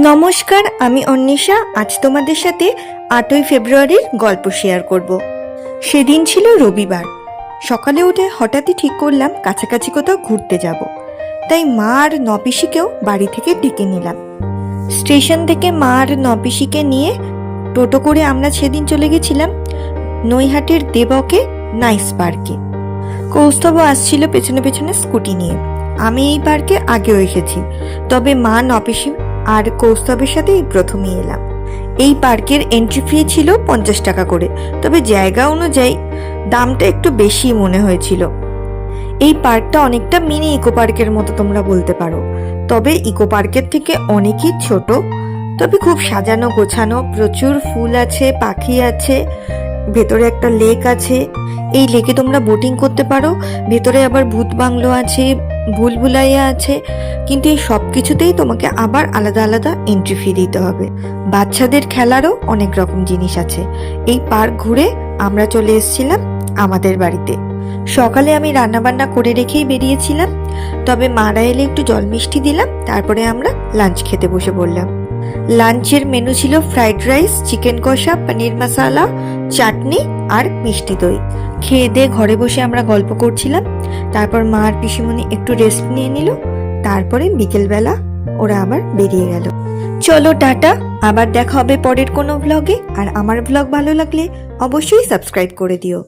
নমস্কার, আমি অন্বেষা। আজ তোমাদের সাথে 8ই ফেব্রুয়ারির গল্প শেয়ার করব। সেদিন ছিল রবিবার। সকালে উঠে হঠাৎই ঠিক করলাম কাছাকাছি কোথাও ঘুরতে যাব। তাই মা আর নপিসিকেও বাড়ি থেকে ডেকে নিলাম। স্টেশন থেকে মা আর নপিসিকে নিয়ে টোটো করে আমরা সেদিন চলে গেছিলাম নৈহাটির দেবকে নাইস পার্কে। কৌস্তব আসছিল পেছনে পেছনে স্কুটি নিয়ে। আমি এই পার্কে আগেও এসেছি, তবে মা নপিসি আর কৌস্তবের সাথে এই প্রথমেই এলাম। এই পার্কের এন্ট্রি ফি ছিল 50 টাকা করে, তবে জায়গা অনুযায়ী দামটা একটু বেশি মনে হয়েছিল। এই পার্কটা অনেকটা মিনি ইকো পার্কের মতো তোমরা বলতে পারো, তবে ইকো পার্কের থেকে অনেকই ছোট। তবে খুব সাজানো গোছানো, প্রচুর ফুল আছে, পাখি আছে, ভেতরে একটা লেক আছে। এই লেকে তোমরা বোটিং করতে পারো। ভেতরে আবার ভূত বাংলো আছে, ভুলভুলাইয়া আছে, কিন্তু এই সব কিছুতেই তোমাকে আবার আলাদা আলাদা এন্ট্রি ফি দিতে হবে। বাচ্চাদের খেলারও অনেক রকম জিনিস আছে। এই পার্ক ঘুরে আমরা চলে এসেছিলাম আমাদের বাড়িতে। সকালে আমি রান্নাবান্না করে রেখেই বেরিয়েছিলাম, তবে মারা এলে একটু জল মিষ্টি দিলাম। তারপরে আমরা লাঞ্চ খেতে বসে পড়লাম। লাঞ্চের মেনু ছিল ফ্রাইড রাইস, চিকেন কষা, পনির মশালা, চাটনি আর মিষ্টি দই। খেয়ে দিয়ে ঘরে বসে আমরা গল্প করছিলাম। তারপর মা আর পিসিমণি একটু রেস্ট নিয়ে নিল। তারপরে বিকেলবেলা ওরা আবার বেরিয়ে গেল। চলো টাটা, আবার দেখা হবে পরের কোনো ভ্লগে। আর আমার ভ্লগ ভালো লাগলে অবশ্যই সাবস্ক্রাইব করে দিও।